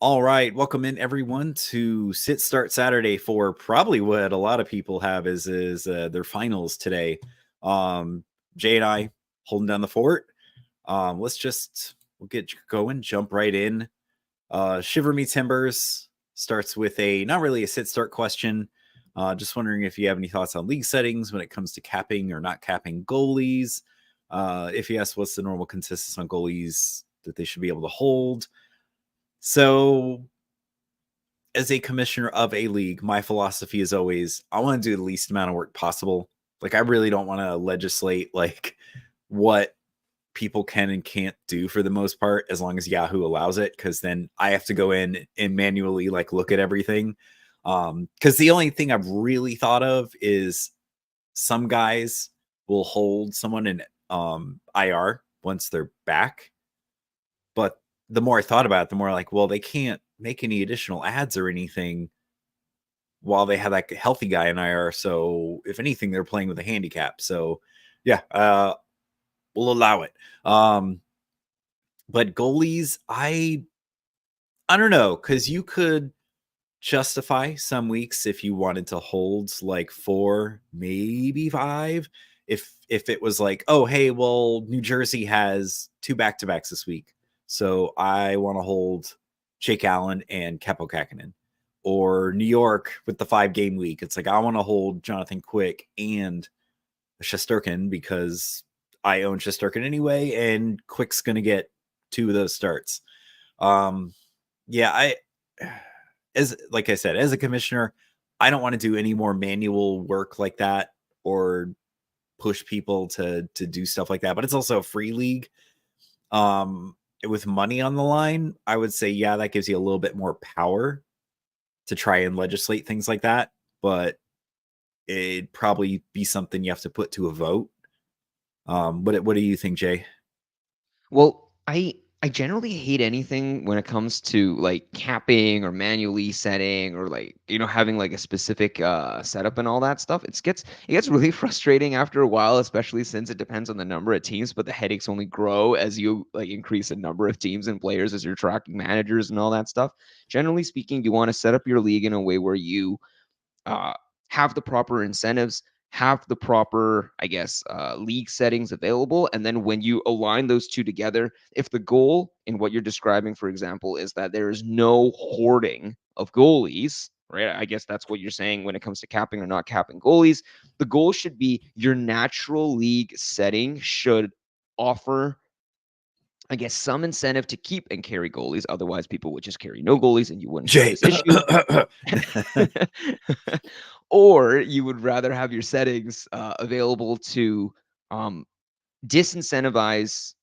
All right, welcome in everyone to Sit Start Saturday for probably what a lot of people have is their finals today. Um, Jay and I holding down the fort. We'll get going, jump right in. Shiver Me Timbers starts with a not really a sit start question. Just wondering if you have any thoughts on league settings when it comes to capping or not capping goalies. If yes, what's the normal consensus on goalies that they should be able to hold? So as a commissioner of a league, my philosophy is always I want to do the least amount of work possible. Like I really don't want to legislate like what people can and can't do for the most part as long as Yahoo allows it, because then I have to go in and manually like look at everything. Because the only thing I've really thought of is some guys will hold someone in IR once they're back. But the more I thought about it, the more like, well, they can't make any additional ads or anything while they have that healthy guy in IR. So if anything, they're playing with a handicap. So yeah, we'll allow it. But goalies, I don't know, because you could justify some weeks if you wanted to hold like 4, maybe 5. If it was like, oh hey, well, New Jersey has 2 back-to-backs this week, so I want to hold Jake Allen and Kepo Kakinen. Or New York with the 5-game week, it's like I want to hold Jonathan Quick and Shesterkin because I own Shesterkin anyway, and Quick's gonna get 2 of those starts. Um, yeah, I as like I said, as a commissioner, I don't want to do any more manual work like that or push people to do stuff like that. But it's also a free league. With money on the line, I would say yeah, that gives you a little bit more power to try and legislate things like that. But it'd probably be something you have to put to a vote. What do you think, Jay? Well, I generally hate anything when it comes to like capping or manually setting or like having like a specific setup and all that stuff. It gets really frustrating after a while, especially since it depends on the number of teams, but the headaches only grow as you like increase the number of teams and players as you're tracking managers and all that stuff. Generally speaking, you want to set up your league in a way where you uh, have the proper incentives, have the proper, I guess, league settings available. And then when you align those two together, if the goal in what you're describing, for example, is that there is no hoarding of goalies, right? I guess that's what you're saying when it comes to capping or not capping goalies. The goal should be your natural league setting should offer, I guess, some incentive to keep and carry goalies. Otherwise, people would just carry no goalies and you wouldn't have Jay. this issue. Or you would rather have your settings available to um, disincentivize,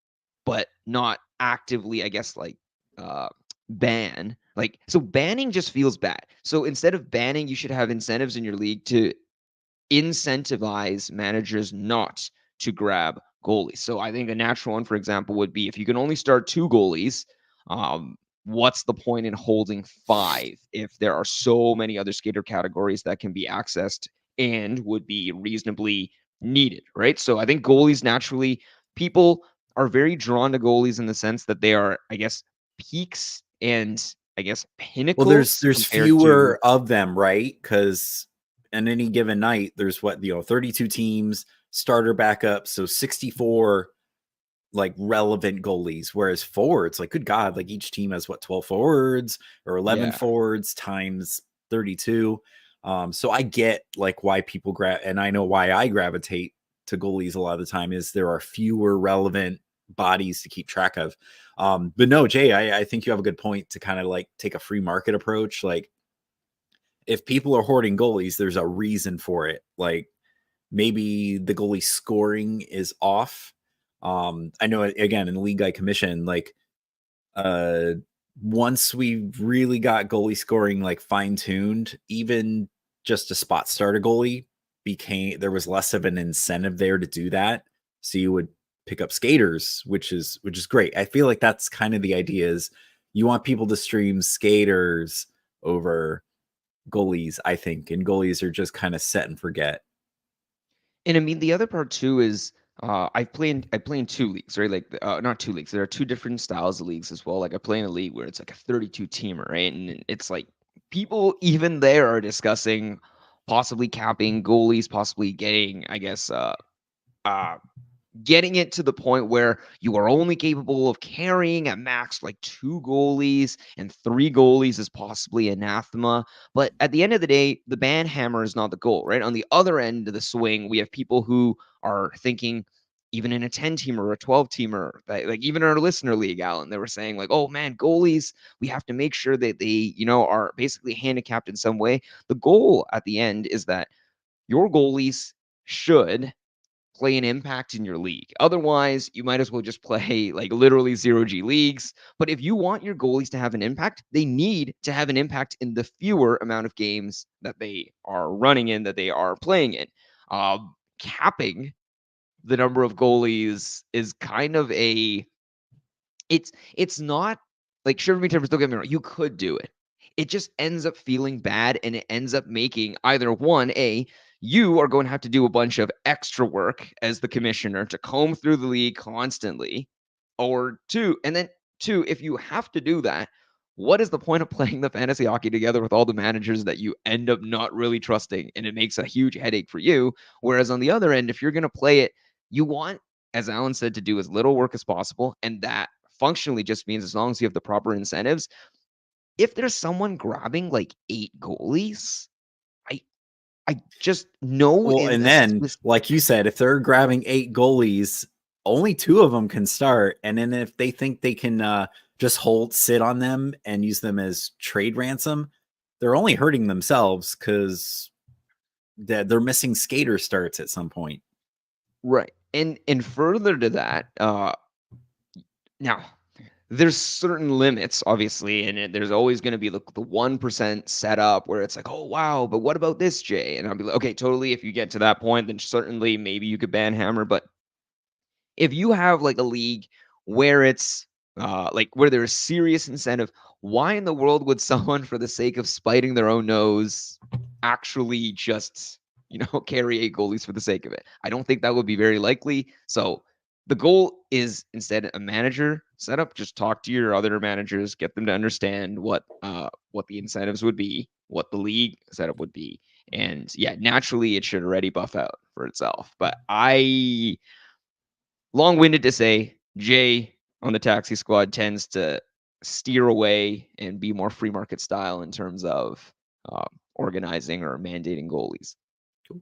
but not actively, I guess, like uh, ban. Like, so banning just feels bad. So instead of banning, you should have incentives in your league to incentivize managers not to grab goalies. So I think a natural one, for example, would be if you can only start 2 goalies, what's the point in holding 5 if there are so many other skater categories that can be accessed and would be reasonably needed, right? So I think goalies naturally, people are very drawn to goalies in the sense that they are, I guess, peaks and I guess Well, there's pinnacles there's compared to. fewer of them, right? Because in any given night, there's 32 teams, starter backup, so 64 like relevant goalies. Whereas forwards, like good God, like each team has 12 forwards or 11 Yeah. forwards times 32. So I get like why people and I know why I gravitate to goalies a lot of the time is there are fewer relevant bodies to keep track of. But no, Jay, I think you have a good point to kind of like take a free market approach. Like if people are hoarding goalies, there's a reason for it. Like maybe the goalie scoring is off. I know again in the league I commission, like uh once we really got goalie scoring like fine tuned, even just a spot start a goalie became there was less of an incentive there to do that. So you would pick up skaters, which is great. I feel like that's kind of the idea is you want people to stream skaters over goalies, I think, and goalies are just kind of set and forget. And I mean, the other part too is I play in two leagues, right? Like not two leagues. There are two different styles of leagues as well. Like I play in a league where it's like a 32 teamer, right? And it's like people even there are discussing possibly capping goalies, possibly getting, I guess, uh getting it to the point where you are only capable of carrying at max like two goalies, and three goalies is possibly anathema. But at the end of the day, the ban hammer is not the goal, right? On the other end of the swing, we have people who are thinking, even in a 10 teamer or a 12 teamer, like even in our listener league, Alan, they were saying, like, oh man, goalies, we have to make sure that they, are basically handicapped in some way. The goal at the end is that your goalies should play an impact in your league. Otherwise, you might as well just play like literally zero G leagues. But if you want your goalies to have an impact, they need to have an impact in the fewer amount of games that they are running in, that they are playing in. Capping the number of goalies is kind of a it's not like Shiver Me Timbers, don't get me wrong, you could do it. It just ends up feeling bad, and it ends up making either one, you are going to have to do a bunch of extra work as the commissioner to comb through the league constantly, or two, if you have to do that, what is the point of playing the fantasy hockey together with all the managers that you end up not really trusting, and it makes a huge headache for you? Whereas on the other end, if you're going to play it, you want, as Alan said, to do as little work as possible, and that functionally just means as long as you have the proper incentives. If there's someone grabbing like 8 goalies, I I just know Well, in and a then, like you said, if they're grabbing 8 goalies, only 2 of them can start. And then if they think they can just sit on them and use them as trade ransom, they're only hurting themselves because they're missing skater starts at some point. right. And further to that, now there's certain limits, obviously, and there's always going to be the 1% setup where it's like, oh wow, but what about this, Jay? And I'll be like, okay, totally. If you get to that point, then certainly maybe you could ban hammer. But if you have like a league where it's like where there's serious incentive, why in the world would someone, for the sake of spiting their own nose, actually just carry 8 goalies for the sake of it? I don't think that would be very likely. So the goal is instead a manager setup. Just talk to your other managers, get them to understand what the incentives would be, what the league setup would be, and yeah, naturally it should already buff out for itself. But long-winded to say, Jay on the taxi squad tends to steer away and be more free market style in terms of organizing or mandating goalies. Cool.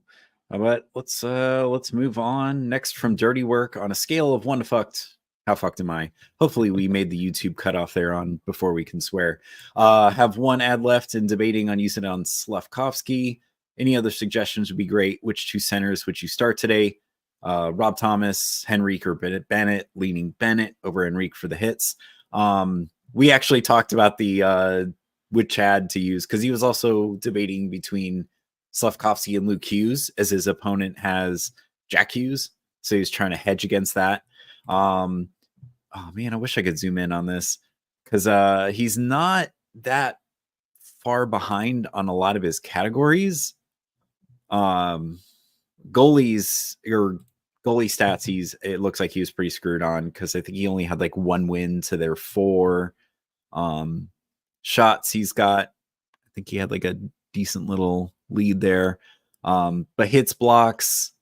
But let's move on. Next from Dirty Work, on a scale of 1 to fucked, how fucked am I? Hopefully we made the YouTube cutoff there on before we can swear. Have one ad left and debating on using it on Slavkovsky. Any other suggestions would be great. Which 2 centers would you start today? Rob Thomas, Henrique, or Bennett, leaning Bennett over Henrique for the hits. We actually talked about the with Chad to use, because he was also debating between Slavkovsky and Luke Hughes, as his opponent has Jack Hughes. So he's trying to hedge against that. Oh man, I wish I could zoom in on this, because he's not that far behind on a lot of his categories. Goalies or goalie stats, it looks like he was pretty screwed on, because I think he only had like 1 win to their 4. Shots he's got, I think he had like a decent little lead there. But hits, blocks,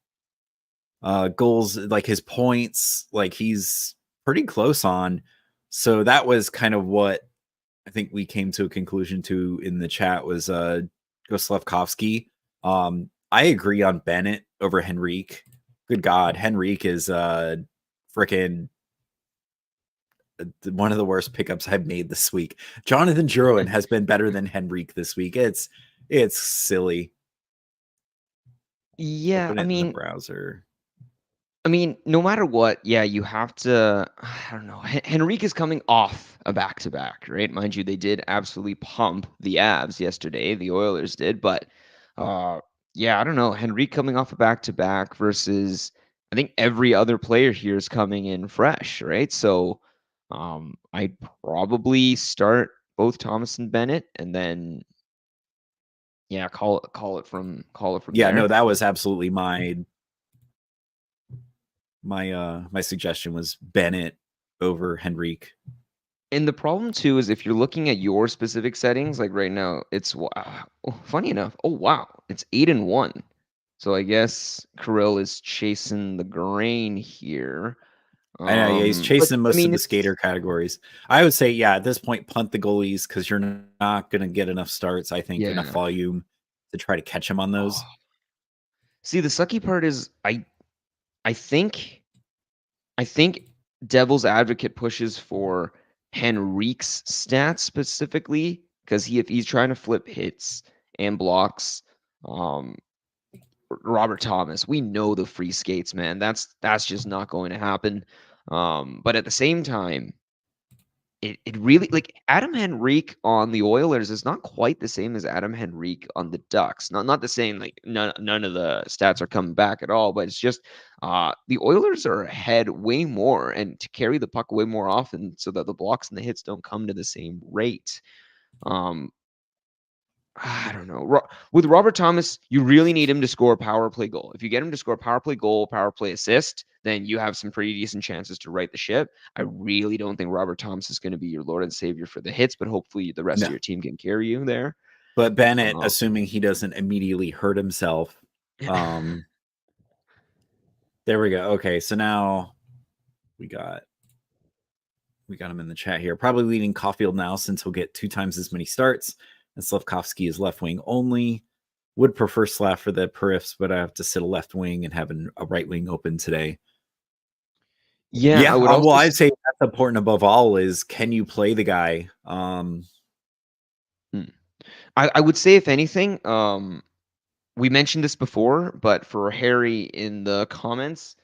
goals, like his points, like he's pretty close on. So that was kind of what I think we came to a conclusion to in the chat, was go Slavkovsky. I agree on Bennett over Henrique. Good God, Henrique is freaking one of the worst pickups I've made this week. Jonathan Jurowen has been better than Henrique this week. It's silly. Yeah, Open it in the browser. I mean, no matter what, yeah, you have to. I don't know. Henrique is coming off a back-to-back, right? Mind you, they did absolutely pump the Avs yesterday. The Oilers did, but yeah, I don't know. Henrique coming off a back-to-back versus, I think every other player here is coming in fresh, right? So, I'd probably start both Thomas and Bennett, and then yeah, call it from Yeah, there. no, that was absolutely my my suggestion was Bennett over Henrique. And the problem too is if you're looking at your specific settings, like right now, it's funny enough. Oh wow, it's 8-1. So I guess Kirill is chasing the grain here. I know, yeah, he's But chasing I most of mean, the skater categories. I would say, yeah, at this point, punt the goalies because you're not going to get enough starts. I think enough yeah. volume to try to catch him on those. Oh. See, the sucky part is I think Devil's Advocate pushes for Henrique's stats specifically because if he's trying to flip hits and blocks, Robert Thomas, we know the free skates, man. That's just not going to happen. But at the same time, it really like Adam Henrique on the Oilers is not quite the same as Adam Henrique on the Ducks. Not the same, like none of the stats are coming back at all, but it's just the Oilers are ahead way more and to carry the puck way more often so that the blocks and the hits don't come to the same rate. Um, I don't know. With Robert Thomas, you really need him to score a power play goal. If you get him to score a power play goal, power play assist, then you have some pretty decent chances to right the ship. I really don't think Robert Thomas is going to be your Lord and Savior for the hits, but hopefully the rest No, of your team can carry you there. but Bennett, Um, assuming he doesn't immediately hurt himself. There we go. Okay, so now we got him in the chat here. Probably leading Caulfield now since he'll get 2 times as many starts. And Slavkovsky is left wing only. Would prefer Slav for the periffs, but I have to sit a left wing and have a right wing open today. Yeah, I would also well, I'd say that's important above all is can you play the guy? I would say if anything, we mentioned this before, but for Harry in the comments,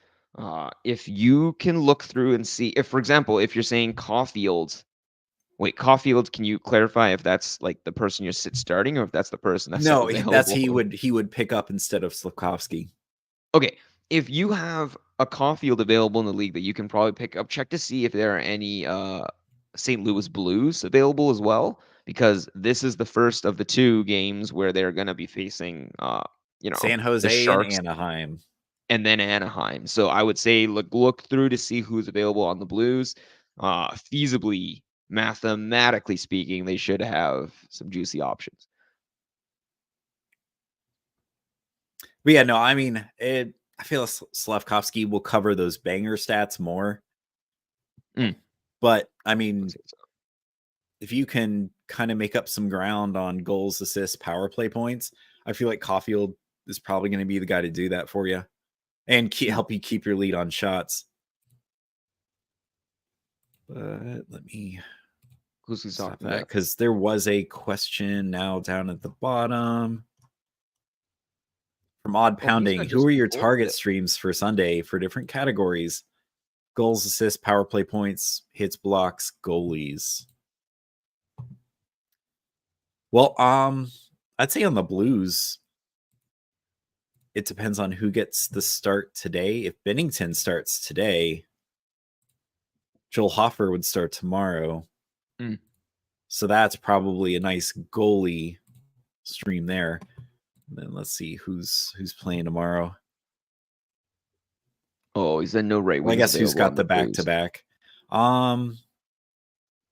if you can look through and see if, for example, if you're saying Caulfield, can you clarify if that's like the person you're starting or if that's the person that's No, that's available? he would pick up instead of Slavkovsky. Okay, if you have a Caulfield available in the league that you can probably pick up, check to see if there are any St. Louis Blues available as well, because this is the first of the 2 games where they're going to be facing, San the Jose and Sharks Anaheim. and then Anaheim. So I would say look through to see who's available on the Blues. Feasibly, mathematically speaking, they should have some juicy options. But yeah, no, I mean, I feel Slavkovsky will cover those banger stats more. But I mean, if you can kind of make up some ground on goals, assists, power play points, I feel like Caulfield is probably going to be the guy to do that for you and help you keep your lead on shots. But let me stop that because there was a question now down at the bottom from Odd Pounding. Who are your target streams for Sunday for different categories? Goals, assists, power play points, hits, blocks, goalies. Well, I'd say on the Blues, it depends on who gets the start today. If Bennington starts today, Joel Hofer would start tomorrow. So that's probably a nice goalie stream there. And then let's see who's playing tomorrow. Oh, he said no right wing. Well, I guess who's got the back-to-back.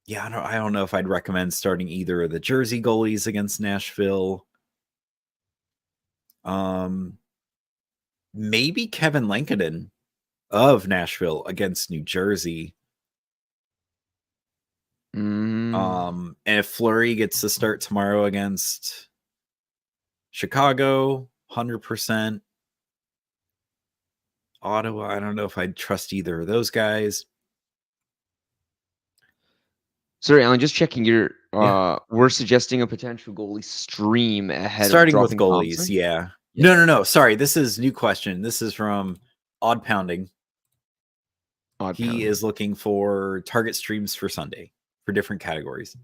Yeah, I don't know if I'd recommend starting either of the Jersey goalies against Nashville. Maybe Kevin Lankinen of Nashville against New Jersey. And if Fleury gets to start tomorrow against Chicago, 100%. Ottawa, I don't know if I'd trust either of those guys. Sorry, Alan, just checking your we're suggesting a potential goalie stream ahead starting of with goalies, Thompson? Yeah. No. Sorry, this is new question. This is from Odd Pounding. He is looking for target streams for Sunday for different categories.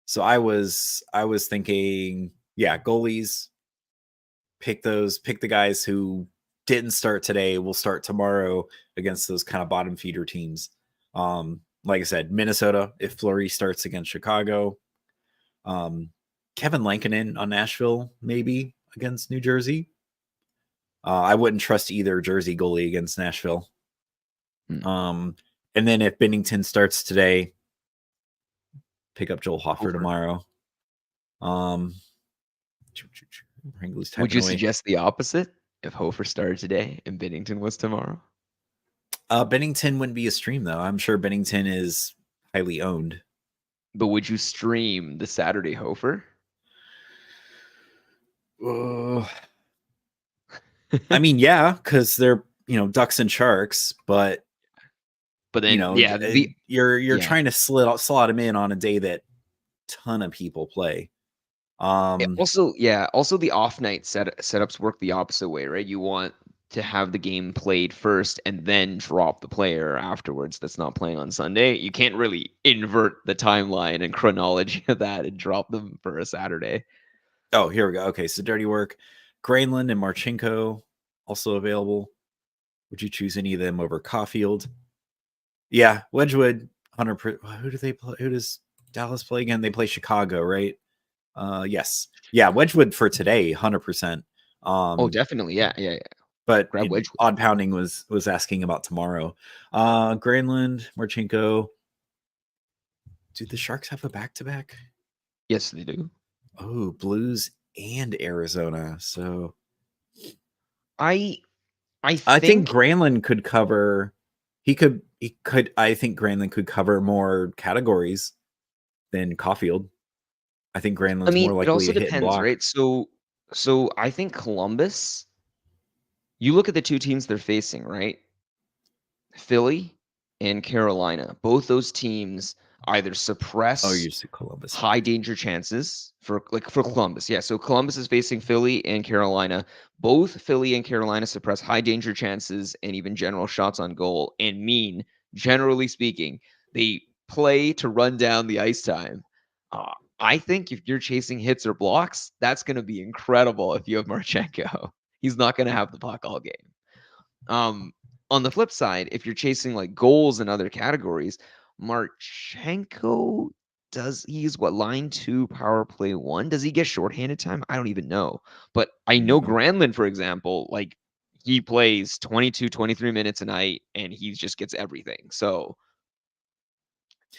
So I was thinking, yeah, goalies, pick the guys who didn't start today, will start tomorrow against those kind of bottom feeder teams. Like I said, Minnesota, if Fleury starts against Chicago. Kevin Lankinen on Nashville, maybe against New Jersey. I wouldn't trust either Jersey goalie against Nashville. Hmm. And then if Bennington starts today, pick up Joel Hoffer Hofer. tomorrow. Wrangley's Would typing you away. suggest the opposite if Hofer started today and Bennington was tomorrow? Bennington wouldn't be a stream though. I'm sure Bennington is highly owned. But would you stream the Saturday Hofer? I mean, yeah, because they're ducks and sharks, but But then, yeah, you're trying to slot them in on a day that ton of people play. Also the off night setups work the opposite way, right? You want to have the game played first and then drop the player afterwards that's not playing on Sunday. You can't really invert the timeline and chronology of that and drop them for a Saturday. Oh, here we go. Okay, so Dirty Work, Granlund and Marchenko also available. Would you choose any of them over Caulfield? Yeah, Wedgwood, 100%. Who do they play? Who does Dallas play again? They play Chicago, right? Yes. Yeah, Wedgwood for today, 100%. Oh, definitely. Yeah. But Grab Wedgwood. Odd Pounding was asking about tomorrow. Granlund, Marchenko. Do the Sharks have a back-to-back? Yes, they do. Oh, Blues and Arizona. So I think Granlund could cover. He could. I think Granlund could cover more categories than Caulfield. I think Granlund's more likely it also to hit and depends, block. right? So I think Columbus. You look at the two teams they're facing, right? Philly and Carolina. Both those teams either suppress You see Columbus. high danger chances for Columbus. Yeah, so Columbus is facing Philly and Carolina. Both Philly and Carolina suppress high danger chances and even general shots on goal and mean, generally speaking, they play to run down the ice time. I think if you're chasing hits or blocks, that's going to be incredible if you have Marchenko. He's not going to have the puck all game. On the flip side, if you're chasing like goals and other categories, Marchenko he's what, line 2, power play 1? Does he get shorthanded time? I don't even know. But I know Granlund, for example, like he plays 22, 23 minutes a night and he just gets everything. So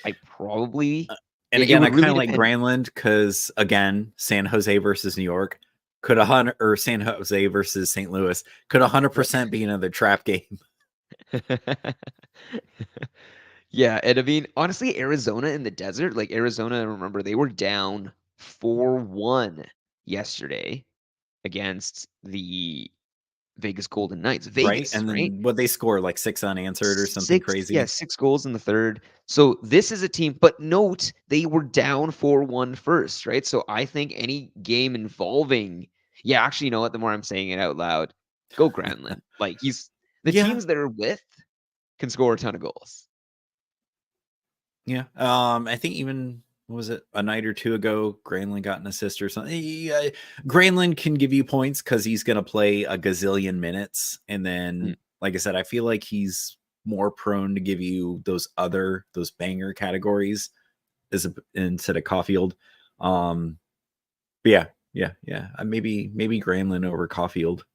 I probably and it again, would I kind really of like depend. Granlund because again, San Jose versus New York could 100 or San Jose versus St. Louis could 100% be another trap game. Yeah, and I mean, honestly, Arizona in the desert, like Arizona, remember they were down 4-1 yesterday against the Vegas Golden Knights. Right? Vegas, And right? then what they score like 6 unanswered or something Six, yeah, crazy. 6 goals in the third. So this is a team, but note they were down 4-1 first, right? So I think any game involving, yeah, actually, you know what? The more I'm saying it out loud, go Granlund. Like the Yeah. teams they're with can score a ton of goals. Yeah. I think even what was it, a night or two ago, Granlund got an assist or something. Granlund can give you points because he's going to play a gazillion minutes. And then, like I said, I feel like he's more prone to give you those banger categories instead of Caulfield. But yeah. Maybe Granlund over Caulfield.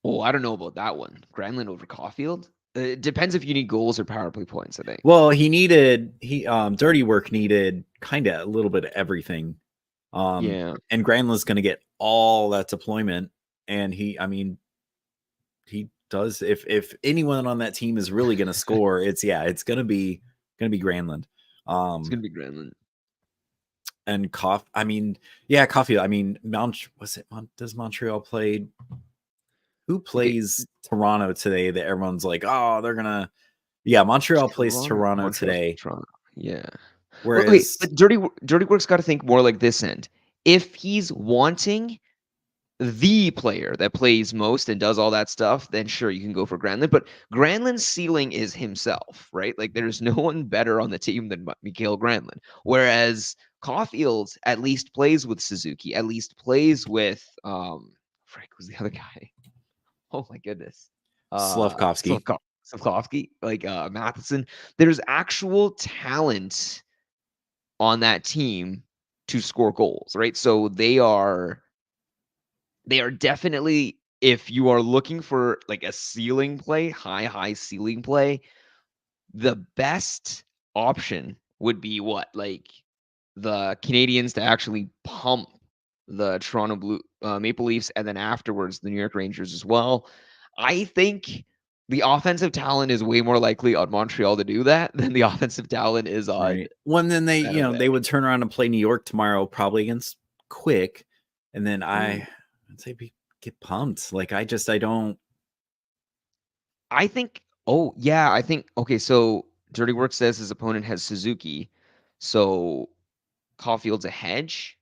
Oh, I don't know about that one. Granlund over Caulfield? It depends if you need goals or power play points, I think. Well, Dirty Work needed kind of a little bit of everything. Yeah. And Granlund's going to get all that deployment, and he does. If anyone on that team is really going to score, it's going to be Granlund. It's gonna be Granlund. And Caulfield. I mean, does Montreal play? Who plays Toronto today? That everyone's like, oh, they're gonna. Yeah, Montreal plays Toronto today. Yeah. Whereas, wait, but Dirty Work's got to think more like this end. If he's wanting the player that plays most and does all that stuff, then sure, you can go for Granlund. But Granlund's ceiling is himself, right? Like there's no one better on the team than Mikael Granlund. Whereas Caulfield at least plays with Suzuki, at least plays with Frank was the other guy. Oh my goodness. Slavkovsky. Slavkovsky, like Matheson. There's actual talent on that team to score goals, right? So they are definitely if you are looking for like a ceiling play, high ceiling play, the best option would be what? Like the Canadians to actually pump the Toronto Blue Maple Leafs, and then afterwards the New York Rangers as well. I think the offensive talent is way more likely on Montreal to do that than the offensive talent is on Right. Well, and then they, San Jose. they would turn around and play New York tomorrow, probably against Quick, and then I'd say get pumped. Like I don't. I think. Oh yeah, I think. Okay, so Dirty Work says his opponent has Suzuki, so Caulfield's a hedge.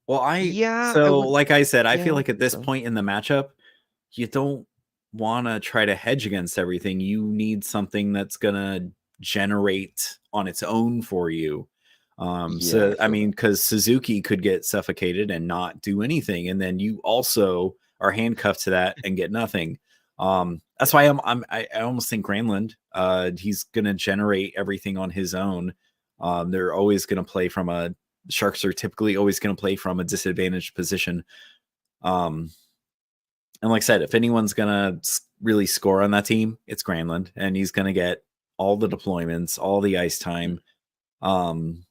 Well, Yeah, I so would. like I said, I Yeah, feel I like at think this so. point in the matchup, you don't want to try to hedge against everything. You need something that's gonna generate on its own for you. Yeah, I So I feel mean, that. because Suzuki could get suffocated and not do anything, and then you also are handcuffed to that and get nothing. That's Yeah. why I almost think Granlund, he's gonna generate everything on his own. They're always gonna play from a Sharks are typically always going to play from a disadvantaged position. Um, and like I said, if anyone's going to really score on that team, it's Granlund, and he's going to get all the deployments, all the ice Mm. time. Um,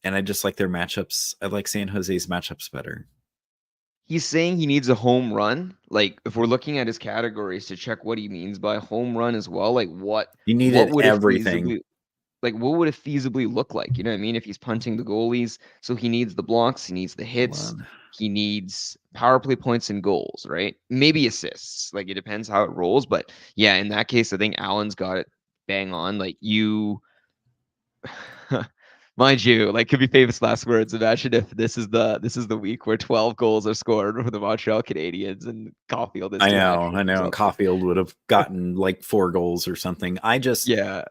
and I just like their matchups. I like San Jose's matchups better. He's saying he needs a home run. Like if we're looking at his categories to check what he means by home run as well, like You what needed would it everything. feasibly like what would it feasibly look like? You know what I mean? If he's punting the goalies, so he needs the blocks, he needs the Hold hits, on. he needs power play points and goals, right? Maybe assists. Like it depends how it rolls, but yeah, in that case, I think Allen's got it bang on. Like you mind you, like could be famous last words. Imagine if this is the week where 12 goals are scored for the Montreal Canadiens and Caulfield is I to know, match I it or know. And something. Caulfield would have gotten like 4 goals or something. I just, Yeah,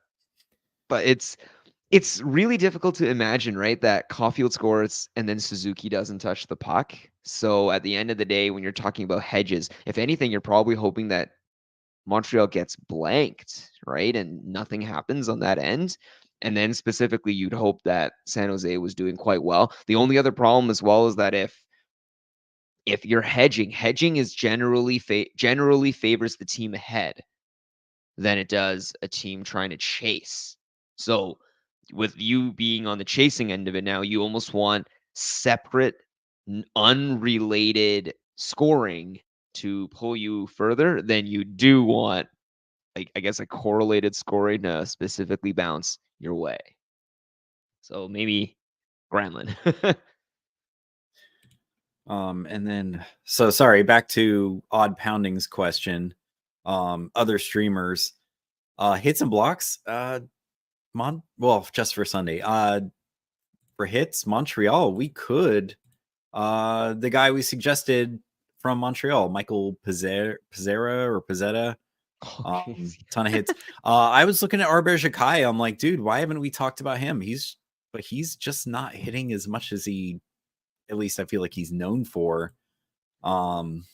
but it's really difficult to imagine, right? That Caulfield scores and then Suzuki doesn't touch the puck. So at the end of the day, when you're talking about hedges, if anything, you're probably hoping that Montreal gets blanked, right? And nothing happens on that end. And then specifically, you'd hope that San Jose was doing quite well. The only other problem as well is that if you're hedging is generally favors the team ahead than it does a team trying to chase. So with you being on the chasing end of it now, you almost want separate, unrelated scoring to pull you further than you do want, like I guess, a correlated scoring to specifically bounce your way. So maybe Granlund. and then, so sorry, back to Odd Pounding's question. Other streamers, hits and blocks, well, just for Sunday. For hits, Montreal, we could. The guy we suggested from Montreal, Michael Pizzera or Pizzetta. Okay. Ton of hits. I was looking at Arber Xhekaj. I'm like, dude, why haven't we talked about him? He's just not hitting as much as he, at least I feel like he's known for. Um,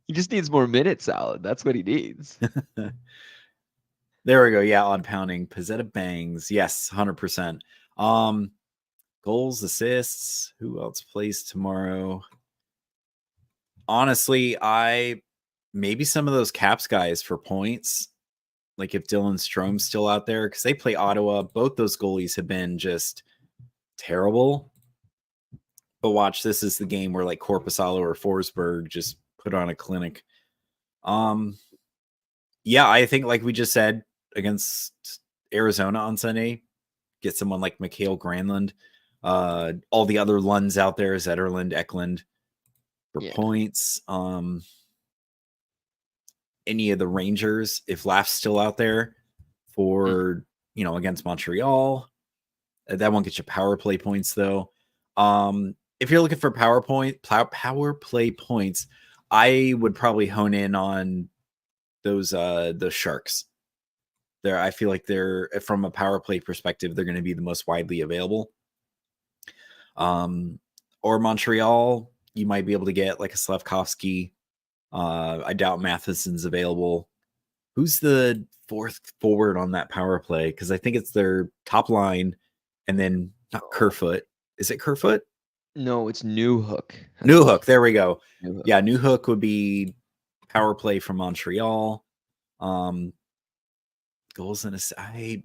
He just needs more minutes, Alan. That's what he needs. there we go. Yeah, Odd Pounding. Pizzetta bangs. Yes, 100%. Um, Goals, assists. Who else plays tomorrow? Honestly, I maybe some of those Caps guys for points. Like if Dylan Strome's still out there, because they play Ottawa. Both those goalies have been just terrible. But watch, this is the game where like Korpisalo or Forsberg just put on a clinic. Um, yeah, I think like we just said against Arizona on Sunday, get someone like Mikael Granlund. All the other Lunds out there, Zetterlund, Eklund for Yeah. points. Any of the Rangers, if Laugh's still out there for, against Montreal. That won't get you power play points though. If you're looking for power play points, I would probably hone in on those the Sharks. There, I feel like they're, from a power play perspective, they're going to be the most widely available. Or Montreal, you might be able to get like a Slavkovsky. I doubt Matheson's available. Who's the fourth forward on that power play? Because I think it's their top line, and then not Oh. Kerfoot. Is it Kerfoot? No, it's New Hook. New Hook. There we go. New Hook. Yeah, New Hook would be power play from Montreal. Goals in I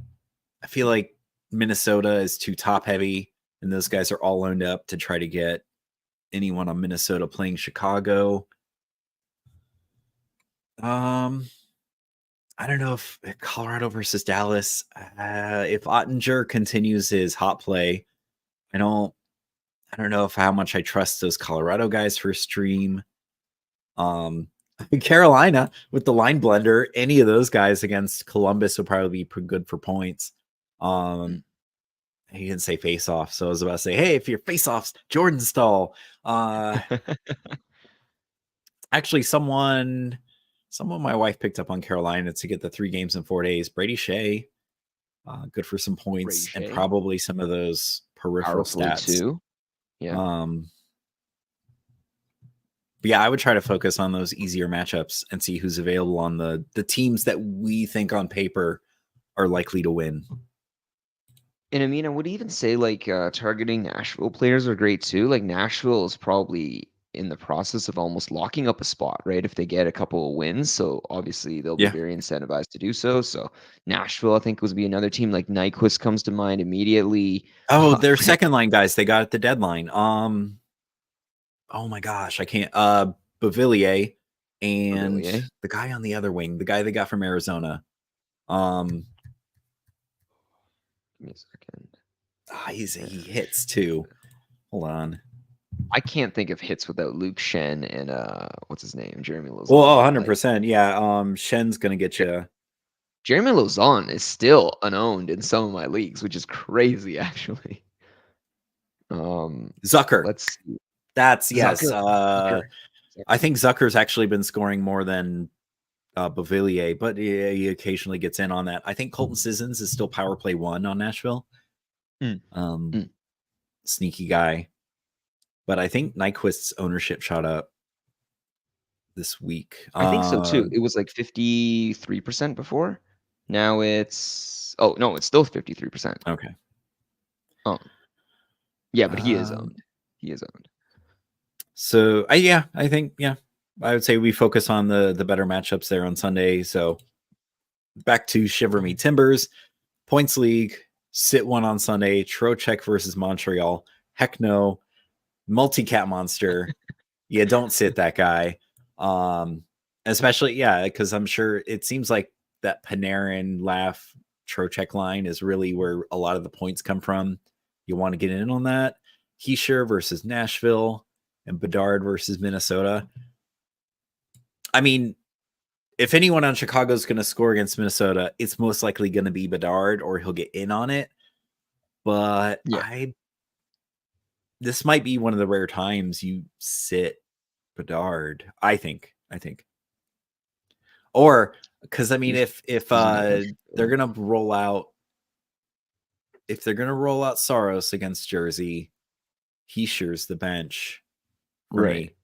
feel like Minnesota is too top heavy, and those guys are all loaned up to try to get anyone on Minnesota playing Chicago. I don't know if Colorado versus Dallas. If Ottinger continues his hot play, I don't know if how much I trust those Colorado guys for a stream. Carolina with the line blender, any of those guys against Columbus will probably be good for points. He didn't say face off, so I was about to say, hey, if your face offs, Jordan Stahl. Actually, someone my wife picked up on Carolina to get the 3 games in 4 days. Brady Shea, good for some points and probably some of those peripheral stats too. Yeah. But yeah, I would try to focus on those easier matchups and see who's available on the teams that we think on paper are likely to win. And I mean, I would even say like targeting Nashville players are great too. Like Nashville is probably in the process of almost locking up a spot, right? If they get a couple of wins. So obviously they'll be very incentivized to do so. So Nashville, I think, would be another team. Like Nyquist comes to mind immediately. Oh, their second line guys they got at the deadline. Oh my gosh, I can't. Beauvillier and the guy on the other wing, the guy they got from Arizona. Give me a second. He hits too. Hold on. I can't think of hits without Luke Shen and what's his name, Jeremy Lauzon. Well, 100%. Yeah, Shen's gonna get you. Jeremy Lauzon is still unowned in some of my leagues, which is crazy, actually. Zucker. Let's see. That's yes. Zucker. I think Zucker's actually been scoring more than Beauvillier, but he occasionally gets in on that. I think Colton Sissons is still power play 1 on Nashville. Sneaky guy. But I think Nyquist's ownership shot up this week. I think so too. It was like 53% before. Now it's still 53%. Okay. Yeah, but he is owned. He is owned. So I think I would say we focus on the better matchups there on Sunday. So back to Shiver Me Timbers, points league, sit 1 on Sunday, Trocheck versus Montreal. Heck no. Multi-cat monster. Yeah, don't sit that guy. Especially, because I'm sure it seems like that Panarin, Laugh, Trocheck line is really where a lot of the points come from. You want to get in on that. Hischier versus Nashville and Bedard versus Minnesota. I mean, if anyone on Chicago is going to score against Minnesota, it's most likely going to be Bedard or he'll get in on it. But this might be one of the rare times you sit Bedard. I think. Or because I mean, if they're gonna roll out, Saros against Jersey, Hischier's the bench, right?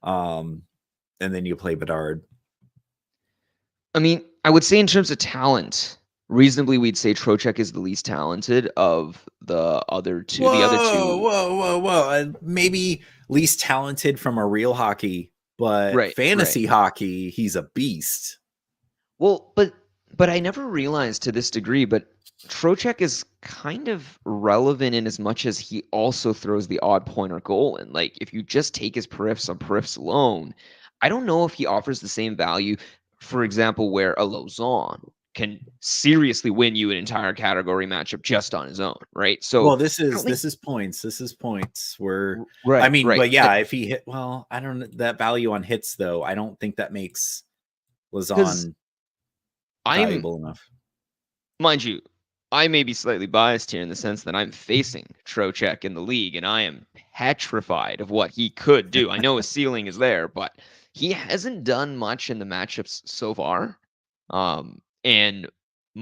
And then you play Bedard. I mean, I would say in terms of talent, reasonably, we'd say Trocheck is the least talented of the other two. Whoa! Maybe least talented from a real hockey, but fantasy hockey, he's a beast. Well, but I never realized to this degree, but Trocheck is kind of relevant in as much as he also throws the odd pointer goal in. Like, if you just take his periffs on periffs alone, I don't know if he offers the same value, for example, where a Lauzon can seriously win you an entire category matchup just on his own, right? So, well, this is points. This is points. Where I mean, but if he hit, I don't know that value on hits though. I don't think that makes Lauzon valuable enough. Mind you, I may be slightly biased here in the sense that I'm facing Trocheck in the league, and I am petrified of what he could do. I know his ceiling is there, but he hasn't done much in the matchups so far. And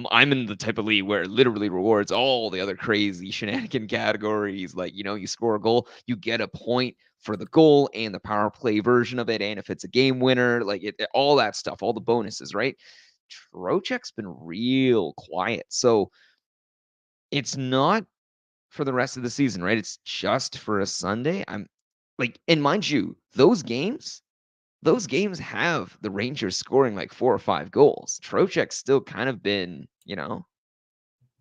I'm in the type of league where it literally rewards all the other crazy shenanigan categories. Like, you score a goal, you get a point for the goal and the power play version of it. And if it's a game winner, like all that stuff, all the bonuses, right? Trocheck's been real quiet. So it's not for the rest of the season, right? It's just for a Sunday. I'm like, and mind you, those games have the Rangers scoring like 4 or 5 goals. Trocheck's still kind of been,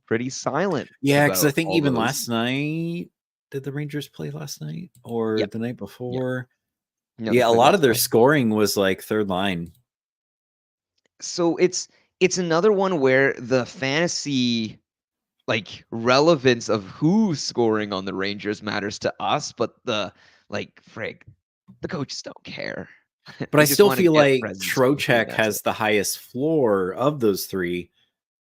pretty silent Yeah, because I about think all even those. last night, did the Rangers play last night or Yep. the night Yeah. before? No, they Yeah, a played lot last of their night. scoring was like third line. So it's another one where the fantasy like relevance of who's scoring on the Rangers matters to us, but the like frig, the coaches don't care. But I They just still want to feel get like President's Trophy and Trocheck that's it. has the highest floor of those three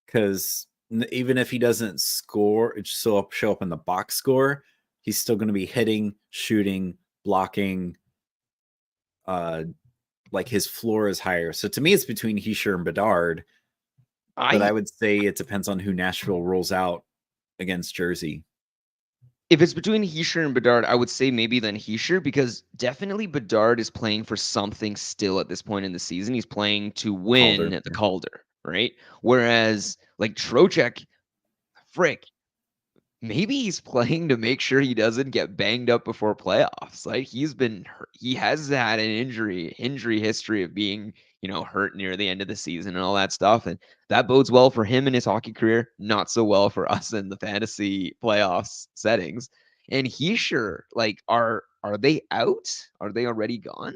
because even if he doesn't score, show up in the box score, he's still going to be hitting, shooting, blocking. Like his floor is higher. So to me, it's between Heischer and Bedard. But I I would say it depends on who Nashville rolls out against Jersey. If it's between Heischer and Bedard, I would say maybe then Heischer because definitely Bedard is playing for something still at this point in the season. He's playing to win Calder. the Calder, right? Whereas like Trocheck, frick, maybe he's playing to make sure he doesn't get banged up before playoffs. Like he's been hurt. He has had an injury history of being, hurt near the end of the season and all that stuff. And that bodes well for him in his hockey career, not so well for us in the fantasy playoffs settings. And he sure like are they out? Are they already gone?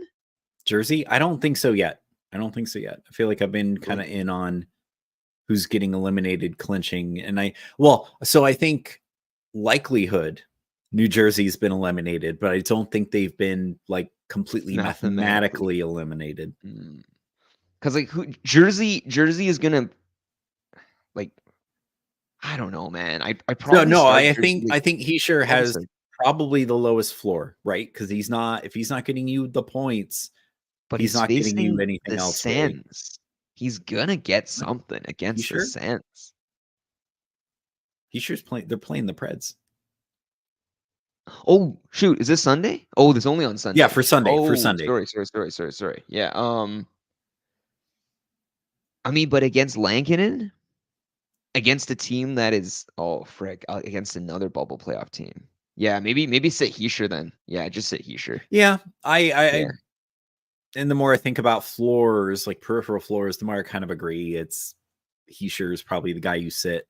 Jersey? I don't think so yet. I feel like I've been kind Really? of in on who's getting eliminated, clinching. And so I think likelihood New Jersey's been eliminated, but I don't think they've been like completely Mathematically. mathematically eliminated. Because like Jersey is gonna like I don't know, man. I probably No, start I Jersey. think I think he sure Probably has start. probably the lowest floor, right? Because if he's not getting you the points, But he's he's not getting you facing anything the else really. Sens. He's gonna get What? something He against the sure? Sens. He sure's playing. They're playing the Preds. Oh shoot, is this Sunday? Oh, this only on Yeah, Sunday. for Sunday. For Oh, Sunday. sorry. Yeah. I mean, but against Lankinen, against a team that is frick, against another bubble playoff team. Yeah, maybe sit Heischer then. Yeah, just sit Heischer. Yeah, I Yeah. and the more I think about floors, like peripheral floors, the more I kind of agree. He sure is probably the guy you sit.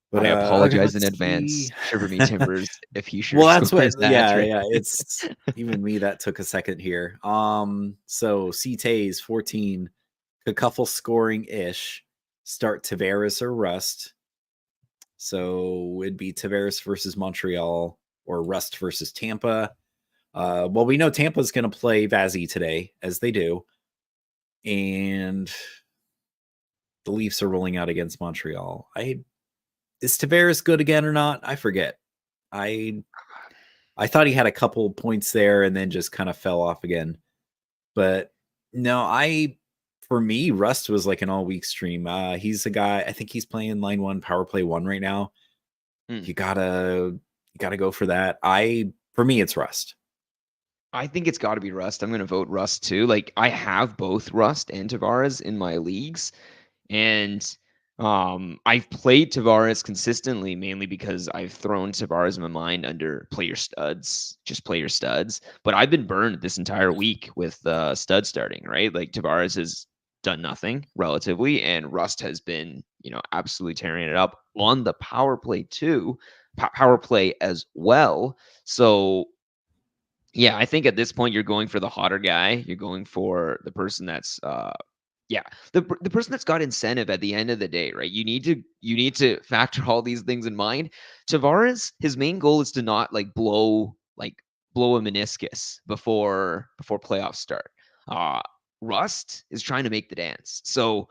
But I okay, apologize in let's advance. see. Shiver me timbers if Heischer Well, that's what. scores that Yeah, trick. yeah. It's even me that took a second here. So C-Tays 14, Cacuffle scoring ish. Start Tavares or Rust. So it'd be Tavares versus Montreal or Rust versus Tampa. Well, we know Tampa's going to play Vazzy today, as they do, and the Leafs are rolling out against Montreal. Is Tavares good again or not? I forget. I thought he had a couple points there and then just kind of fell off again. But no, for me, Rust was like an all week stream. He's a guy. I think he's playing line one, power play one right now. You gotta go for that. For me, it's Rust. I think it's got to be Rust. I'm going to vote Rust too. Like I have both Rust and Tavares in my leagues, and I've played Tavares consistently mainly because I've thrown Tavares in my mind under player studs, just player studs. But I've been burned this entire week with stud starting. Right, like Tavares has done nothing relatively, and Rust has been absolutely tearing it up on the power play too, power play as well. So yeah, I think at this point you're going for the hotter guy. You're going for the person that's yeah, the person that's got incentive at the end of the day, right? You need to factor all these things in mind. Tavares, his main goal is to not blow a meniscus before playoffs start. Uh Rust is trying to make the dance. So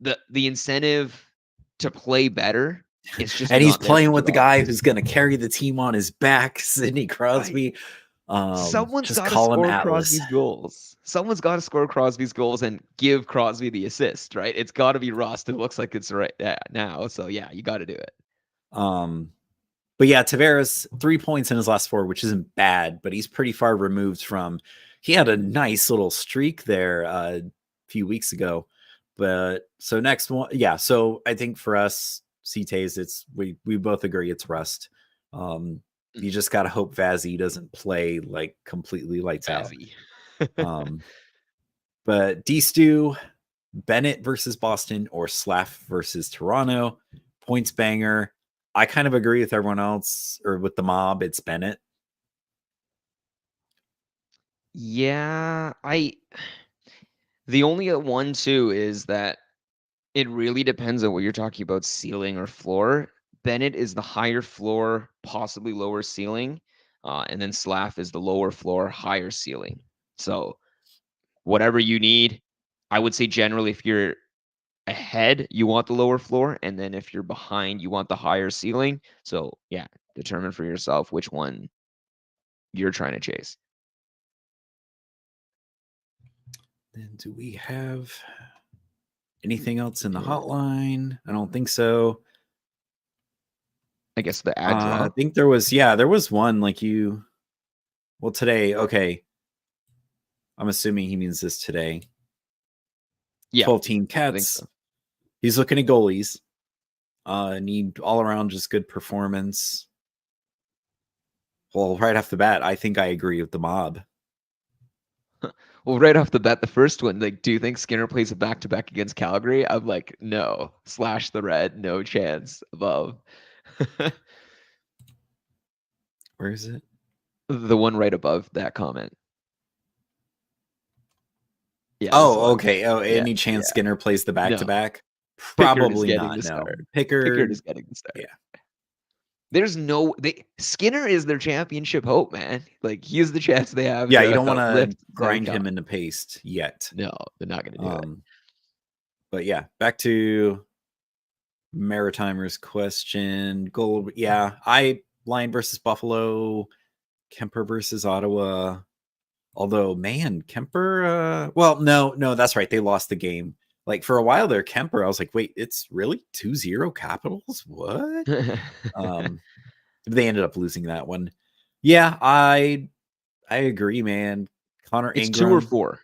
the incentive to play better is just And he's not there for playing with the guy Tavares. who's going to carry the team on his back, Sidney Right. Crosby. Someone's Just got to call him score Atlas. Crosby's goals. Someone's got to score Crosby's goals and give Crosby the assist, right? It's got to be Rust. It looks like it's right now. So yeah, you got to do it. But yeah, Tavares 3 points in his last 4, which isn't bad, but he's pretty far removed from. He had a nice little streak there a few weeks ago. But so next one, yeah. So I think for us, CTAs, it's we both agree it's rust. Mm. You just gotta hope Vazzy doesn't play like completely lights out. Fazzy. But D-Stew, Bennett versus Boston or Slaff versus Toronto, points banger. I kind of agree with everyone else or with the mob. It's Bennett. Yeah, the only one too is that it really depends on what you're talking about, ceiling or floor. Bennett is the higher floor, possibly lower ceiling, and then Slaff is the lower floor, higher ceiling. So whatever you need, I would say generally if you're ahead, you want the lower floor, and then if you're behind, you want the higher ceiling. So yeah, determine for yourself which one you're trying to chase. Then do we have anything else in the hotline? I don't think so. I guess the ad draw. I think there was one like you. Well, today, okay. I'm assuming he means this today. Yeah, 12 team Cats. so. He's looking at goalies. Need all around just good performance. Well, right off the bat, I think I agree with the mob. Well, right off the bat, the first one, like, do you think Skinner plays a back-to-back against Calgary? I'm like, no. Slash the red, no chance above. Where is it? The one right above that comment. Yeah. Oh, okay. Oh, Yeah, any chance Skinner plays the back-to-back? Probably Probably not. No. Pickard is getting the start. Yeah. There's no Skinner is their championship hope, man. Like he's the chance they have. Yeah, to you don't want to lift grind Stankoff. him into paste yet. No, they're not going to do it. But yeah, back to Maritimers question. Goal, yeah. Lion versus Buffalo, Kemper versus Ottawa. Although, man, Kemper, well, no, that's right. They lost the game. Like for a while there, Kemper, I was like, wait, it's really 2-0 Capitals? What? They ended up losing that one. Yeah, I agree, man. Connor It's Ingram, 2 or 4.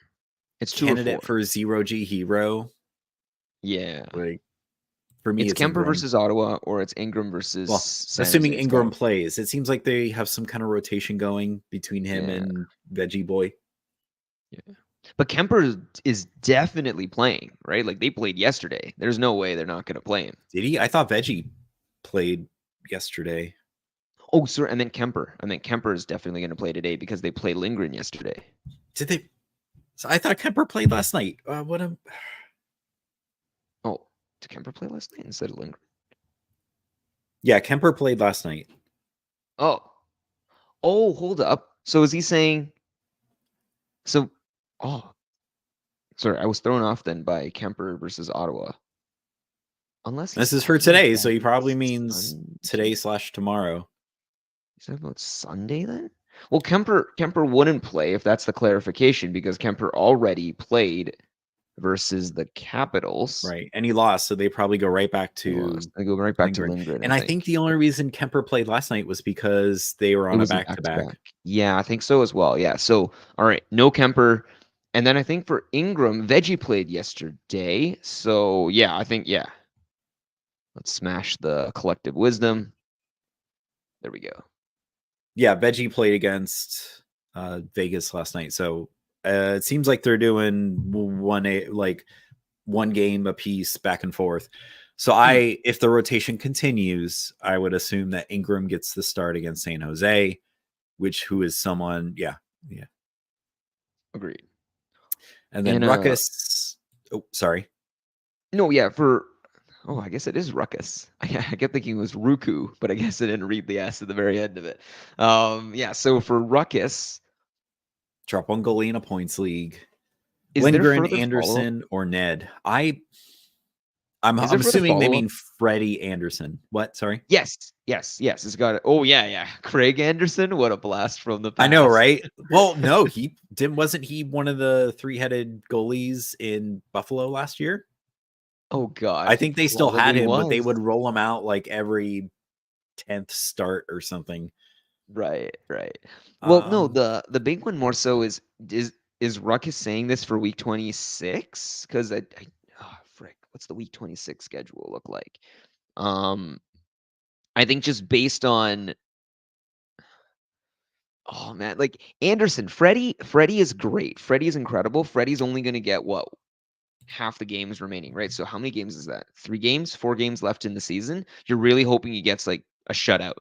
It's 2 candidate or 4. for 0G hero. Yeah. Like for me, it's Kemper Ingram versus Ottawa, or it's Ingram versus. Well, San assuming Jose. Ingram plays, it seems like they have some kind of rotation going between him and Veggie Boy. Yeah. But Kemper is definitely playing, right? Like they played yesterday. There's no way they're not going to play him. Did he? I thought Veggie played yesterday. Oh, sorry. I meant Kemper. Kemper is definitely going to play today because they played Lindgren yesterday. Did they? So I thought Kemper played last night. What a. Oh, did Kemper play last night instead of Lindgren? Yeah, Kemper played last night. Oh, hold up. So is he saying? So, sorry, I was thrown off then by Kemper versus Ottawa. Unless this is for today, so he probably means today/tomorrow. Is that about Sunday then? Well, Kemper wouldn't play if that's the clarification because Kemper already played versus the Capitals. Right, and he lost, so they probably go right back to. They go right back to Lindgren. And I think the only reason Kemper played last night was because they were on a back-to-back. Yeah, I think so as well. Yeah, so all right, no Kemper. And then I think for Ingram, Veggie played yesterday. So yeah, I think let's smash the collective wisdom. There we go. Yeah, Veggie played against Vegas last night. So it seems like they're doing one game a piece back and forth. So if the rotation continues, I would assume that Ingram gets the start against San Jose, who is someone, yeah. Agreed. And then Ruckus. Sorry. No, yeah, I guess it is Ruckus. I kept thinking it was Ruku, but I guess I didn't read the S at the very end of it. Yeah, so for Ruckus. Drop one goalie in a points league. Lindgren, Anderson, or Ned. I'm assuming they mean Freddie Anderson. What? Sorry? Yes. It's got it. Oh, yeah. Craig Anderson. What a blast from the past. I know, right? Well, no, wasn't he one of the 3-headed goalies in Buffalo last year? Oh, God. I think they still had him, but they would roll him out like every 10th start or something. Right. Well, no, the big one more so is Ruckus saying this for week 26? Because frick, what's the week 26 schedule look like? I think just based on, oh man, like Anderson, Freddie is great. Freddie is incredible. Freddie's only going to get what, half the games remaining, right? So how many games is that? 3 games, 4 games left in the season. You're really hoping he gets like a shutout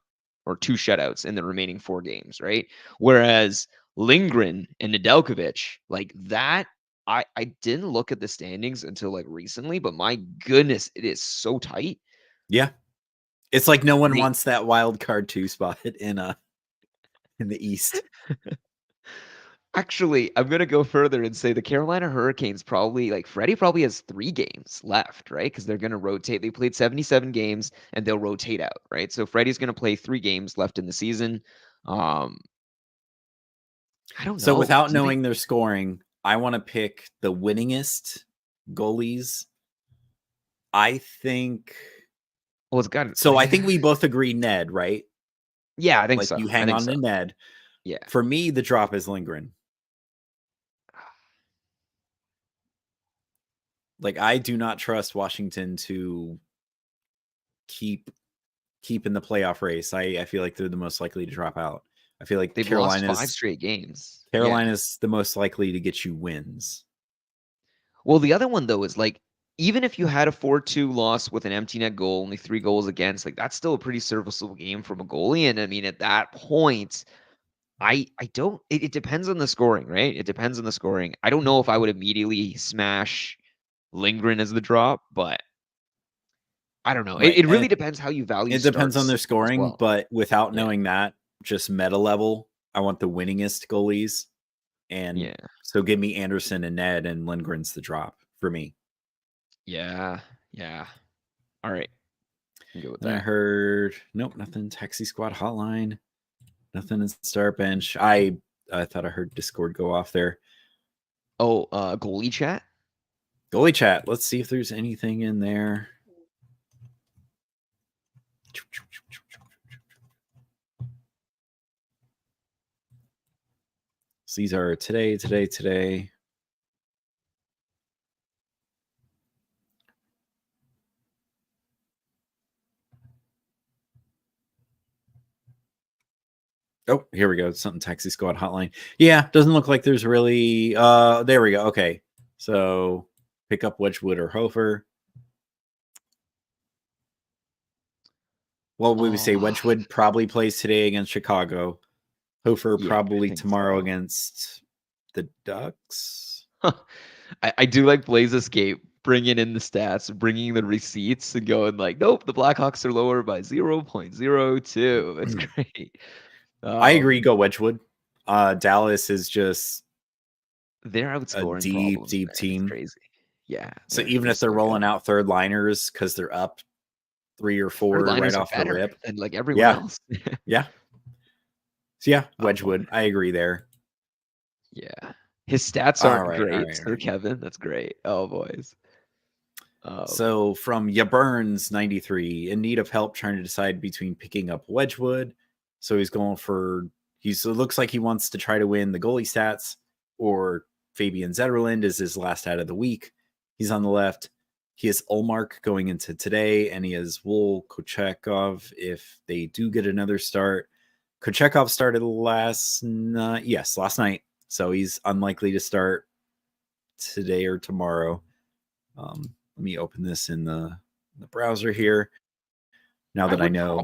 or 2 shutouts in the remaining 4 games, right? Whereas Lindgren and Nedeljkovic, like that, I didn't look at the standings until like recently, but my goodness, it is so tight. Yeah. It's like no one They, wants that wild card 2 spot in the East. Actually, I'm gonna go further and say the Carolina Hurricanes probably, like Freddie probably has 3 games left, right? Because they're gonna rotate. They played 77 games and they'll rotate out, right? So Freddie's gonna play 3 games left in the season. Um, I don't So know. without Do you think? knowing their scoring, I want to pick the winningest goalies. I think Well, it's got. so. I think we both agree Ned, right? Yeah, I think Like so. you I hang think on so. to Ned. Yeah. For me, the drop is Lindgren. Like I do not trust Washington to keep in the playoff race. I feel like they're the most likely to drop out. I feel like They've lost 5 straight games. Yeah. Carolina's the most likely to get you wins. Well, the other one though is like, even if you had a 4-2 loss with an empty net goal, only 3 goals against, like that's still a pretty serviceable game from a goalie. And I mean, at that point, I don't, it depends on the scoring, right? It depends on the scoring. I don't know if I would immediately smash Lindgren as the drop, but I don't know. Right. It And really depends how you value it depends on starts their as scoring, well. but without Yeah. knowing that, just meta level, I want the winningest goalies. And Yeah. so give me Anderson and Ned, and Lindgren's the drop for me. Yeah. Yeah. All right. I'm good with And I that. heard nothing. Taxi Squad hotline, nothing in start bench. I thought I heard Discord go off there. Oh, goalie chat. Goalie chat. Let's see if there's anything in there. So these are today. Oh, here we go. Something Taxi Squad hotline. Yeah, doesn't look like there's really there we go. Okay. So pick up Wedgwood or Hofer. What would we say? Wedgwood probably plays today against Chicago. Hofer Yeah, I probably think tomorrow so. against the Ducks. I do like Blaze Escape bringing in the stats, bringing the receipts, and going like, nope, the Blackhawks are lower by 0.02. It's great. I agree. Go Wedgwood. Dallas is just Their a outscoring deep problems, man, it's team. crazy. Yeah, So even they're if they're so rolling good. out third liners because they're up 3 or 4 Third right liners are off the better rip. than like everyone Yeah. else. Yeah. So yeah, Oh, Wedgwood. I agree there. yeah. His stats All aren't right. great, Sir Kevin. That's great. Oh, boys. So from Ya Burns 93, in need of help trying to decide between picking up Wedgwood. So he's going for it looks like he wants to try to win the goalie stats, or Fabian Zetterland is his last out of the week. He's on the left. He has Olmark going into today, and he has Wool Kochekov if they do get another start. Kochekov started last night. So he's unlikely to start today or tomorrow. Let me open this in the browser here. Now that I know.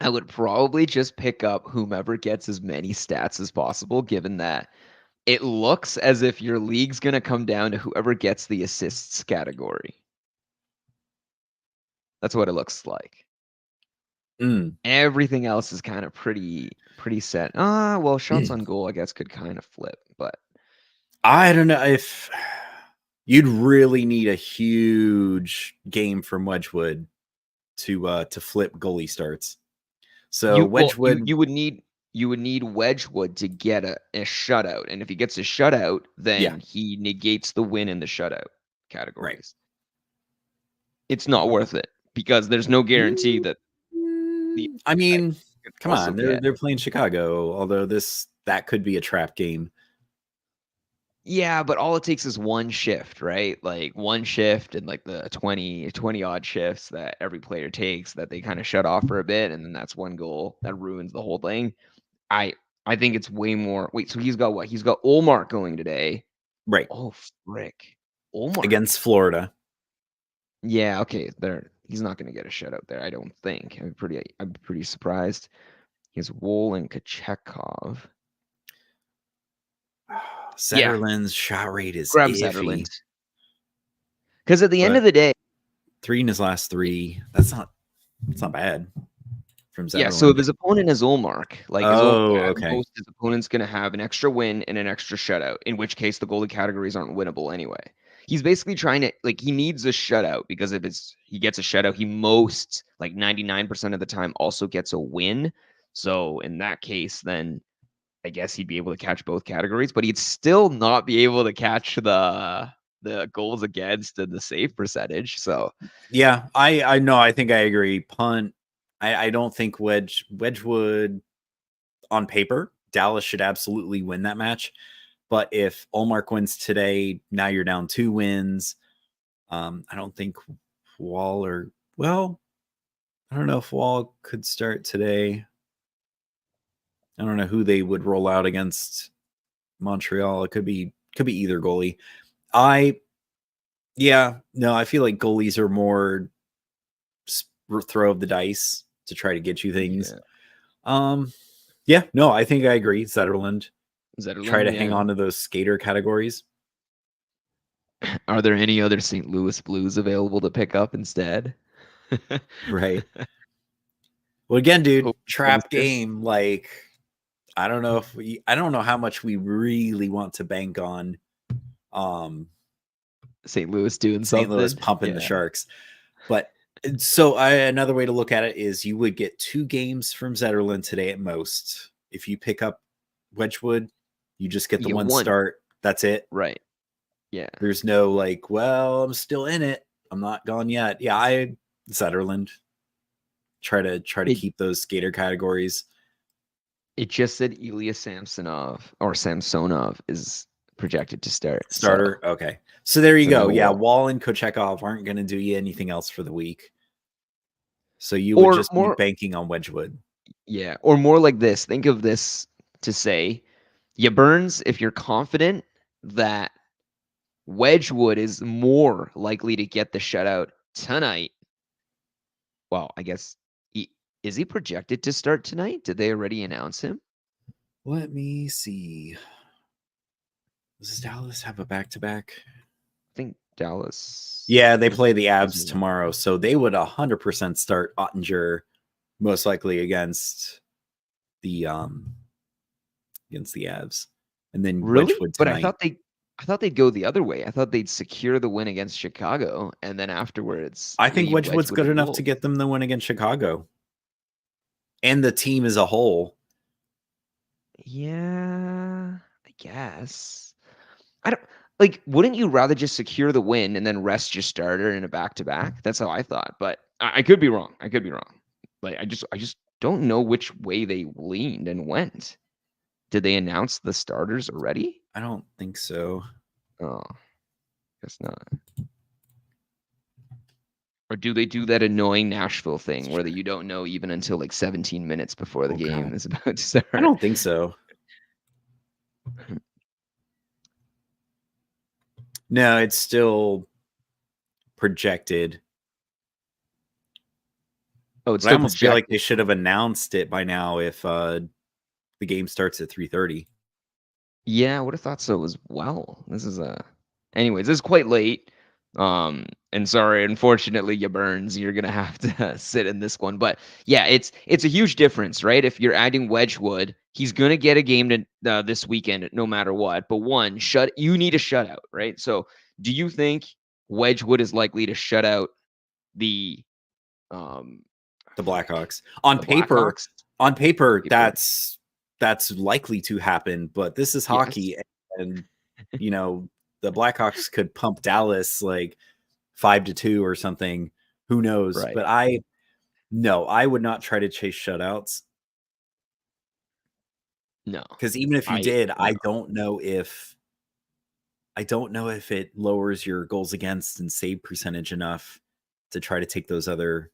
I would probably just pick up whomever gets as many stats as possible, given that it looks as if your league's going to come down to whoever gets the assists category. That's what it looks like. Everything else is kind of pretty set. Well, shots on goal, I guess, could kind of flip, but I don't know if you'd really need a huge game from Wedgwood to flip goalie starts. So Wedgwood, you would need Wedgwood to get a shutout, and if he gets a shutout, then he negates the win in the shutout categories. Right. It's not worth it because there's no guarantee that. I mean, come on, they're playing Chicago. Although that could be a trap game. Yeah, but all it takes is one shift, right? Like one shift and like the 20 odd shifts that every player takes that they kind of shut off for a bit, and then that's one goal that ruins the whole thing. I I think it's way more. Wait, so he's got what? He's got Olmark going today. Right. Oh, frick. Olmark. Against Florida. Yeah, okay. There he's not gonna get a shutout there, I don't think. I'm pretty surprised. He has Wool and Kachekov. Yeah, Zetterlund's shot rate is grab iffy. Zetterlund. Because at the end But of the day, 3 in his last 3. That's not bad from yeah, so if Zetterlund. his opponent is Olmark, like Oh, at okay. most his opponent's gonna have an extra win and an extra shutout, in which case the goalie categories aren't winnable anyway. He's basically trying to like he needs a shutout because if he gets a shutout, he most like 99% of the time also gets a win. So in that case, then I guess he'd be able to catch both categories, but he'd still not be able to catch the goals against and the save percentage. So Yeah, I know. I think I agree. Punt. I don't think Wedgwood on paper, Dallas should absolutely win that match. But if Olmark wins today, now you're down 2 wins. I don't think Waller. Well, I don't know if Wall could start today. I don't know who they would roll out against Montreal. It could be either goalie. I feel like goalies are more throw of the dice to try to get you things. I think I agree. Zetterlund. Try to hang on to those skater categories. Are there any other St. Louis Blues available to pick up instead? Right. Well, again, dude, Hope trap game. Like, I don't know how much we really want to bank on St. Louis doing St. Louis something. pumping the Sharks. But so another way to look at it is you would get 2 games from Zetterlund today at most. If you pick up Wedgwood, you just get the one start. That's it. Right. Yeah. There's no like, well, I'm still in it. I'm not gone yet. Yeah, Zetterlund. Try to keep those skater categories. It just said Ilya Samsonov is projected to start. Starter. So. Okay. So there you go. No yeah, Wall and Kochekov aren't going to do you anything else for the week. So you would just be banking on Wedgwood. Yeah. Or more like this. Think of this to say, you Burns, if you're confident that Wedgwood is more likely to get the shutout tonight. Well, I guess is he projected to start tonight? Did they already announce him? Let me see. Does Dallas have a back-to-back? I think Dallas. Yeah, they play the Avs tomorrow, so they would 100% start Ottinger, most likely against the Avs, and then really. Wedgwood tonight. But I thought they'd go the other way. I thought they'd secure the win against Chicago, and then afterwards, I think Wedgwood's good enough to get them the win against Chicago, and the team as a whole. Yeah, I guess. I don't like. Wouldn't you rather just secure the win and then rest your starter in a back-to-back? That's how I thought, but I could be wrong. Like I just don't know which way they leaned and went. Did they announce the starters already? I don't think so. Oh, guess not. Or do they do that annoying Nashville thing where you don't know even until like 17 minutes before the game is about to start? I don't think so. No, it's still projected. Oh, it's I almost feel like they should have announced it by now if the game starts at 3:30. Yeah, I would have thought so as well. This is anyways, this is quite late. And sorry, unfortunately, you Burns, you're gonna have to sit in this one. But yeah, it's a huge difference, right? If you're adding Wedgwood, he's gonna get a game to, this weekend no matter what. But you need a shutout, right? So do you think Wedgwood is likely to shut out the Blackhawks? On paper, that's likely to happen, but this is hockey, and you know the Blackhawks could pump Dallas like 5-2 or something. Who knows? Right. But I would not try to chase shutouts. No, because even if you did, I don't know if I don't know if it lowers your goals against and save percentage enough to try to take those other,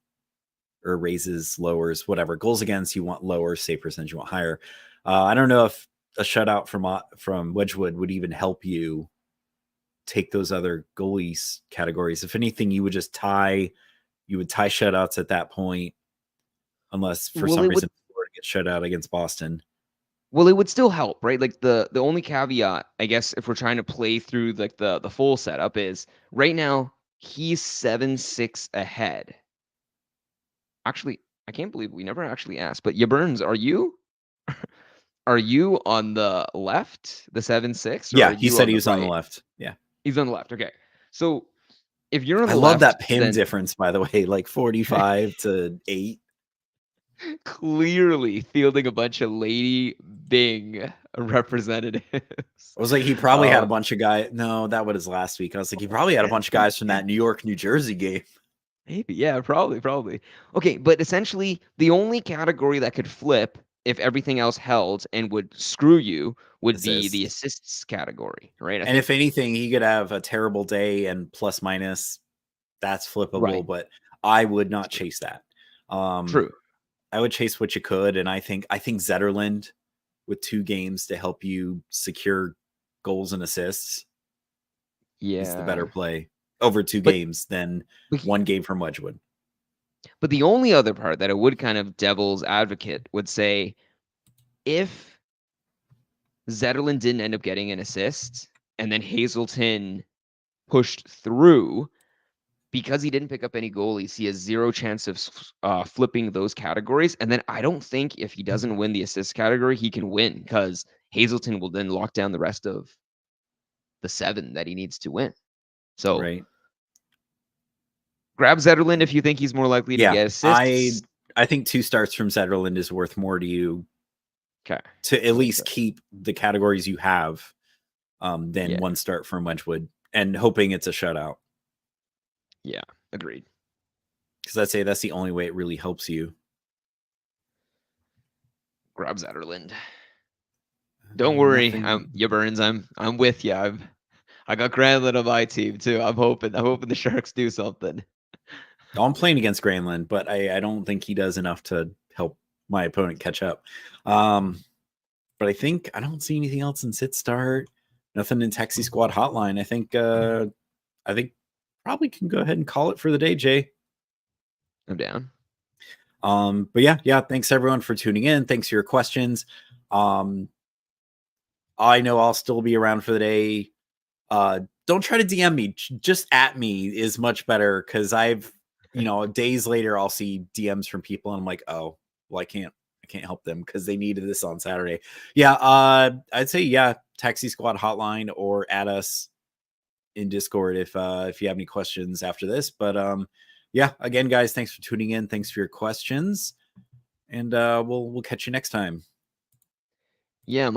or raises, lowers, whatever. Goals against you want lower, save percentage you want higher. I don't know if a shutout from Wedgwood would even help you take those other goalies categories. If anything, you would just tie shutouts at that point, unless for Well, some it would reason Florida gets shut out against Boston. well, it would still help, right? Like the only caveat, I guess, if we're trying to play through like the full setup is right now he's 7-6 ahead. Actually, I can't believe we never actually asked, but Burns, are you on the left, the 7-6, or are Yeah, he you said on he the was on the right? left. Yeah. He's on the left. Okay. So if you're on I the love left, that PIM then difference, by the way, like 45 to 8. clearly fielding a bunch of Lady Bing representatives. I was like, he probably had a bunch of guys. No, that was last week. I was like, he probably had a bunch of guys from that New York, New Jersey game. Maybe, yeah, probably. Okay, but essentially, the only category that could flip if everything else held and would screw you would be the Assists. assists category, right? I And think if anything, he could have a terrible day and plus minus. That's flippable, right. but I would not chase that. True. I would chase what you could, and I think Zetterland with 2 games to help you secure goals and assists is the better Yeah. play over 2 But games than but 1 game from Wedgwood. but the only other part that I would kind of devil's advocate would say if Zetterland didn't end up getting an assist and then Hazelton pushed through, because he didn't pick up any goalies, he has 0 chance of flipping those categories. And then I don't think if he doesn't win the assist category, he can win because Hazelton will then lock down the rest of the 7 that he needs to win. So Right. grab Zetterland if you think he's more likely to Yeah. get assists. I think 2 starts from Zetterland is worth more to you Okay. to at least keep the categories you have than Yeah. 1 start from Wedgwood and hoping it's a shutout. Yeah. Agreed. Because I'd say that's the only way it really helps you. Grab Zetterland. Don't worry, Burns. I'm with you. I got Granlund on my team too. I'm hoping the Sharks do something. I'm playing against Granlund, but I don't think he does enough to help my opponent catch up. But I don't see anything else in sit start. Nothing in Taxi Squad hotline. I think probably can go ahead and call it for the day, Jay. I'm down. But yeah. Thanks everyone for tuning in. Thanks for your questions. I know I'll still be around for the day. Don't try to DM me. Just at me is much better because I've, days later I'll see DMs from people and I'm like, oh, well, I can't help them because they needed this on Saturday. Yeah, I'd say Taxi Squad hotline or add us in Discord if you have any questions after this. But again, guys, thanks for tuning in. Thanks for your questions, and we'll catch you next time. Yeah,